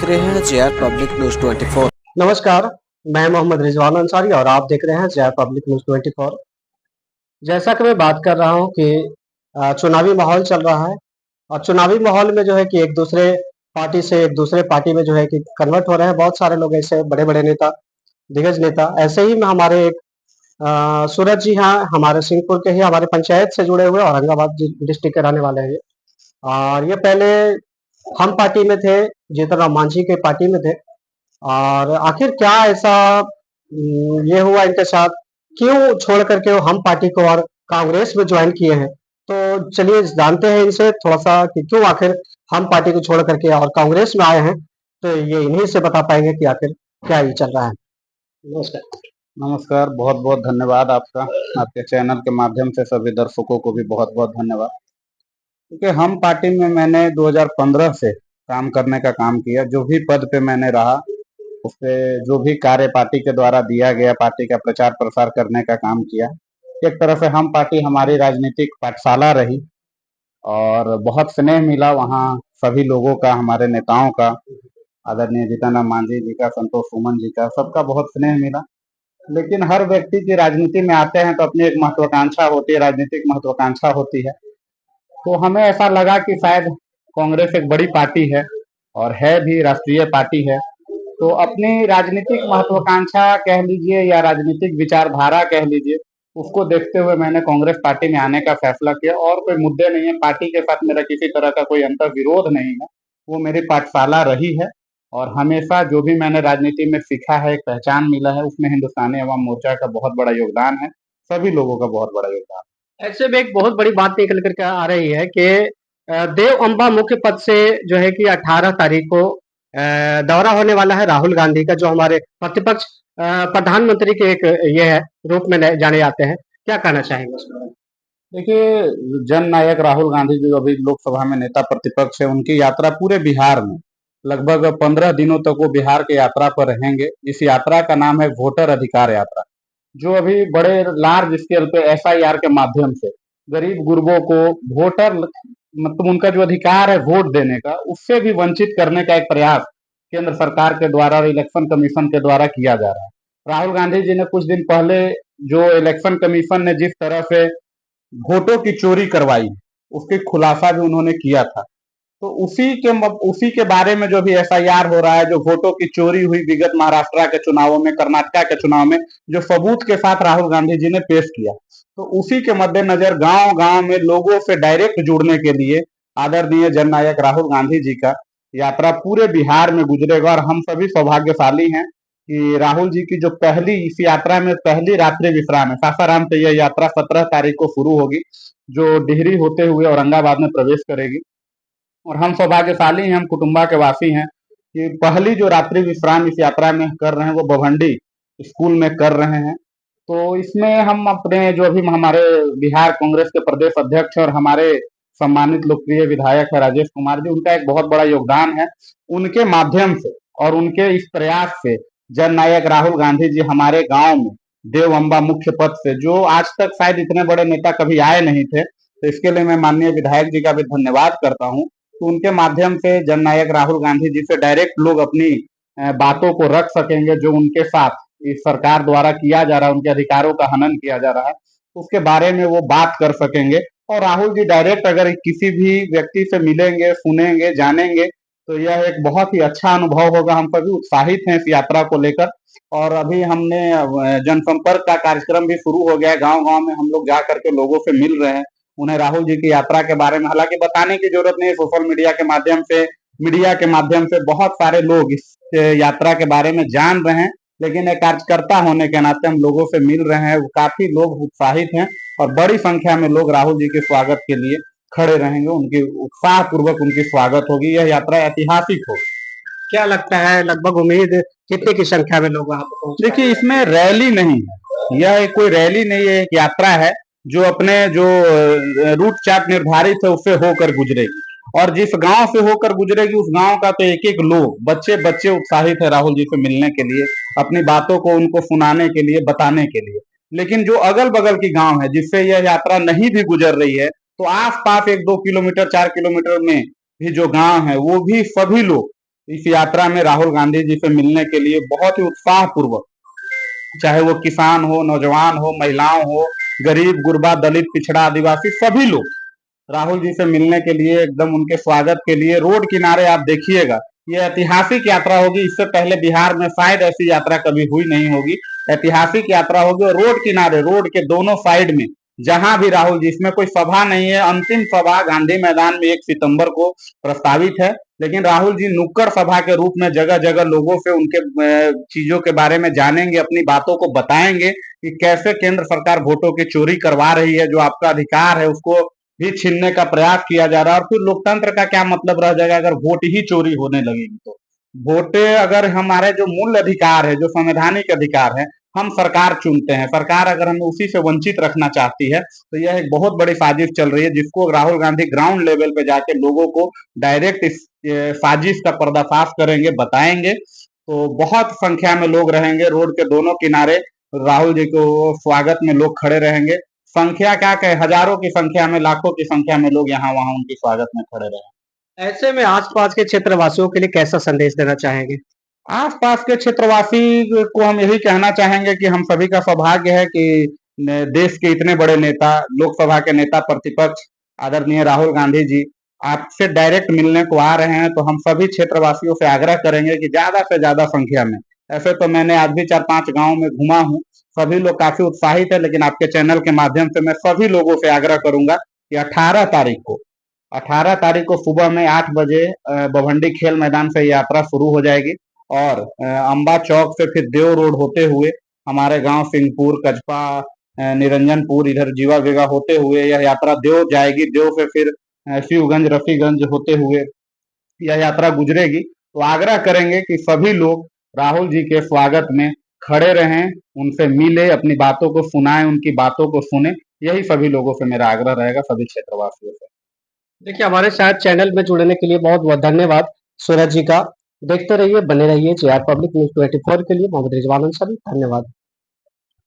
रहे हैं JR public news 24। नमस्कार, मैं मोहम्मद रिजवान अंसारी और आप देख रहे हैं जेआर पब्लिक न्यूज 24। जैसा कि मैं बात कर रहा हूं कि चुनावी माहौल चल रहा है और चुनावी माहौल में जो है कि एक दूसरे पार्टी से एक दूसरे पार्टी में जो है कि कन्वर्ट हो रहे हैं बहुत सारे लोग, ऐसे बड़े बड़े नेता, दिग्गज नेता। ऐसे ही में हमारे एक सूरज जी हैं, हमारे सिंहपुर के ही, हमारे पंचायत से जुड़े हुए, औरंगाबाद डिस्ट्रिक्ट के रहने वाले हैं ये। और ये पहले हम पार्टी में थे, जीतन राम मांझी के पार्टी में थे। और आखिर क्या ऐसा ये हुआ इनके साथ, क्यों छोड़ करके वो हम पार्टी को और कांग्रेस में ज्वाइन किए हैं? तो चलिए जानते हैं इनसे थोड़ा सा कि क्यों आखिर हम पार्टी को छोड़ करके और कांग्रेस में आए हैं। तो ये इन्हीं से बता पाएंगे कि आखिर क्या ये चल रहा है। नमस्कार। नमस्कार, बहुत बहुत धन्यवाद आपका। आपके चैनल के माध्यम से सभी दर्शकों को भी बहुत बहुत धन्यवाद। क्योंकि हम पार्टी में मैंने 2015 से काम करने का काम किया। जो भी पद पे मैंने रहा, उससे जो भी कार्य पार्टी के द्वारा दिया गया, पार्टी का प्रचार प्रसार करने का काम किया। एक तरह से हम पार्टी हमारी राजनीतिक पाठशाला रही और बहुत स्नेह मिला वहाँ सभी लोगों का, हमारे नेताओं का, आदरणीय जीतन राम मांझी जी का, संतोष सुमन जी का, सबका बहुत स्नेह मिला। लेकिन हर व्यक्ति की राजनीति में आते हैं तो अपनी एक महत्वाकांक्षा होती है, राजनीतिक महत्वाकांक्षा होती है। तो हमें ऐसा लगा कि शायद कांग्रेस एक बड़ी पार्टी है और है भी, राष्ट्रीय पार्टी है। तो अपनी राजनीतिक महत्वाकांक्षा कह लीजिए या राजनीतिक विचारधारा कह लीजिए, उसको देखते हुए मैंने कांग्रेस पार्टी में आने का फैसला किया। और कोई मुद्दे नहीं है, पार्टी के साथ मेरा किसी तरह का कोई अंतर विरोध नहीं है। वो मेरी पाठशाला रही है और हमेशा जो भी मैंने राजनीति में सीखा है, एक पहचान मिला है, उसमें हिंदुस्तानी अवाम मोर्चा का बहुत बड़ा योगदान है, सभी लोगों का बहुत बड़ा योगदान है। ऐसे में एक बहुत बड़ी बात निकल करके आ रही है कि देव अम्बा मुख्य पद से जो है कि 18 तारीख को दौरा होने वाला है राहुल गांधी का, जो हमारे प्रतिपक्ष प्रधानमंत्री के एक ये है रूप में जाने जाते हैं। क्या कहना चाहेंगे उस पर? देखिए, जन नायक राहुल गांधी जो अभी लोकसभा में नेता प्रतिपक्ष है, उनकी यात्रा पूरे बिहार में लगभग 15 दिनों तक वो बिहार की यात्रा पर रहेंगे। इस यात्रा का नाम है वोटर अधिकार यात्रा, जो अभी बड़े लार्ज स्केल पे एसआईआर के माध्यम से गरीब गुरबों को वोटर, मतलब उनका जो अधिकार है वोट देने का, उससे भी वंचित करने का एक प्रयास केंद्र सरकार के द्वारा और इलेक्शन कमीशन के द्वारा किया जा रहा है। राहुल गांधी जी ने कुछ दिन पहले जो इलेक्शन कमीशन ने जिस तरह से वोटों की चोरी करवाई, उसकी खुलासा भी उन्होंने किया था। तो उसी के बारे में जो भी एफआईआर हो रहा है, जो वोटों की चोरी हुई विगत महाराष्ट्र के चुनावों में, कर्नाटक के चुनाव में, जो सबूत के साथ राहुल गांधी जी ने पेश किया, तो उसी के मद्देनजर गांव गांव में लोगों से डायरेक्ट जुड़ने के लिए आदरणीय जननायक राहुल गांधी जी का यात्रा पूरे बिहार में गुजरेगा। और हम सभी सौभाग्यशाली हैं कि राहुल जी की जो पहली इस यात्रा में पहली रात्रि विश्राम है, सासाराम से यह यात्रा 17 तारीख को शुरू होगी, जो डिहरी होते हुए औरंगाबाद में प्रवेश करेगी। और हम सौभाग्यशाली हैं, हम कुटुंबा के वासी हैं कि पहली जो रात्रि विश्राम इस यात्रा में कर रहे हैं वो बभंडी स्कूल में कर रहे हैं। तो इसमें हम अपने जो अभी हमारे बिहार कांग्रेस के प्रदेश अध्यक्ष और हमारे सम्मानित लोकप्रिय विधायक है राजेश कुमार जी, उनका एक बहुत बड़ा योगदान है। उनके माध्यम से और उनके इस प्रयास से जन नायक राहुल गांधी जी हमारे गांव में देव अम्बा मुख्य पद से, जो आज तक शायद इतने बड़े नेता कभी आए नहीं थे, तो इसके लिए मैं माननीय विधायक जी का भी धन्यवाद करता हूँ। तो उनके माध्यम से जननायक राहुल गांधी जी से डायरेक्ट लोग अपनी बातों को रख सकेंगे, जो उनके साथ इस सरकार द्वारा किया जा रहा है, उनके अधिकारों का हनन किया जा रहा है, उसके बारे में वो बात कर सकेंगे। और राहुल जी डायरेक्ट अगर किसी भी व्यक्ति से मिलेंगे, सुनेंगे, जानेंगे, तो यह एक बहुत ही अच्छा अनुभव होगा। हम सभी उत्साहित हैं इस यात्रा को लेकर। और अभी हमने जनसंपर्क का कार्यक्रम भी शुरू हो गया है, गांव गांव में हम लोग जा करके लोगों से मिल रहे हैं, उन्हें राहुल जी की यात्रा के बारे में हालांकि बताने की जरूरत नहीं, सोशल मीडिया के माध्यम से, मीडिया के माध्यम से बहुत सारे लोग इस यात्रा के बारे में जान रहे हैं। लेकिन एक कार्यकर्ता होने के नाते हम लोगों से मिल रहे हैं, काफी लोग उत्साहित हैं और बड़ी संख्या में लोग राहुल जी के स्वागत के लिए खड़े रहेंगे, उनकी उत्साह पूर्वक उनकी स्वागत होगी। यह यात्रा ऐतिहासिक होगी। क्या लगता है लगभग उम्मीद कितने की संख्या में लोग वहां पर पहुंच देखिए, इसमें रैली नहीं है, यह कोई रैली नहीं है, एक यात्रा है जो अपने जो रूट चार्ट निर्धारित है उससे होकर गुजरेगी। और जिस गांव से होकर गुजरेगी उस गांव का तो एक एक लोग, बच्चे बच्चे उत्साहित है राहुल जी से मिलने के लिए, अपनी बातों को उनको सुनाने के लिए, बताने के लिए। लेकिन जो अगल बगल की गांव है जिससे यह यात्रा नहीं भी गुजर रही है, तो आस पास 1-2 किलोमीटर 4 किलोमीटर में भी जो गांव है, वो भी सभी लोग इस यात्रा में राहुल गांधी जी से मिलने के लिए बहुत ही उत्साह पूर्वक, चाहे वो किसान हो, नौजवान हो, महिलाओं हो, गरीब गुरबा, दलित, पिछड़ा, आदिवासी, सभी लोग राहुल जी से मिलने के लिए, एकदम उनके स्वागत के लिए रोड किनारे आप देखिएगा। ये ऐतिहासिक यात्रा होगी, इससे पहले बिहार में शायद ऐसी यात्रा कभी हुई नहीं होगी। ऐतिहासिक यात्रा होगी और रोड किनारे, रोड के दोनों साइड में जहां भी राहुल जी, इसमें कोई सभा नहीं है, अंतिम सभा गांधी मैदान में 1 सितंबर को प्रस्तावित है, लेकिन राहुल जी नुक्कड़ सभा के रूप में जगह जगह लोगों से उनके चीजों के बारे में जानेंगे, अपनी बातों को बताएंगे कि कैसे केंद्र सरकार वोटों की चोरी करवा रही है, जो आपका अधिकार है उसको भी छीनने का प्रयास किया जा रहा है। और फिर लोकतंत्र का क्या मतलब रह जाएगा अगर वोट ही चोरी होने लगेगी तो। वोटे अगर हमारे जो मूल अधिकार है, जो संवैधानिक अधिकार है, हम सरकार चुनते हैं, सरकार अगर हमें उसी से वंचित रखना चाहती है तो यह एक बहुत बड़ी साजिश चल रही है, जिसको राहुल गांधी ग्राउंड लेवल पे जाके लोगों को डायरेक्ट इस साजिश का पर्दाफाश करेंगे, बताएंगे। तो बहुत संख्या में लोग रहेंगे रोड के दोनों किनारे, राहुल जी को स्वागत में लोग खड़े रहेंगे। संख्या क्या कहे, हजारों की संख्या में, लाखों की संख्या में लोग यहाँ वहां उनके स्वागत में खड़े रहे। ऐसे में आसपास के क्षेत्रवासियों के लिए कैसा संदेश देना चाहेंगे? आसपास के क्षेत्रवासी को हम यही कहना चाहेंगे कि हम सभी का सौभाग्य है कि देश के इतने बड़े नेता, लोकसभा के नेता प्रतिपक्ष आदरणीय राहुल गांधी जी आपसे डायरेक्ट मिलने को आ रहे हैं। तो हम सभी क्षेत्रवासियों से आग्रह करेंगे कि ज्यादा से ज्यादा संख्या में, ऐसे तो मैंने आज भी 4-5 गांव में घुमा हूँ, सभी लोग काफी उत्साहित है, लेकिन आपके चैनल के माध्यम से मैं सभी लोगों से आग्रह करूंगा कि 18 तारीख को सुबह में 8 बजे बभंडी खेल मैदान से यात्रा शुरू हो जाएगी और अंबा चौक से फिर देव रोड होते हुए हमारे गांव सिंहपुर, कचपा, निरंजनपुर, इधर जीवा बेगा होते हुए यह यात्रा देव जाएगी। देव से फिर शिवगंज, रफीगंज होते हुए यह यात्रा गुजरेगी। तो आग्रह करेंगे कि सभी लोग राहुल जी के स्वागत में खड़े रहें, उनसे मिले, अपनी बातों को सुनाएं, उनकी बातों को सुने। यही सभी लोगों से मेरा आग्रह रहेगा, सभी क्षेत्रवासियों से। देखिए, हमारे साथ चैनल में जुड़ने के लिए बहुत-बहुत धन्यवाद सूरज जी का। देखते रहिए, बने रहिए जेआर पब्लिक न्यूज़ 24 के लिए। मोहम्मद रिजवान अंसारी, धन्यवाद।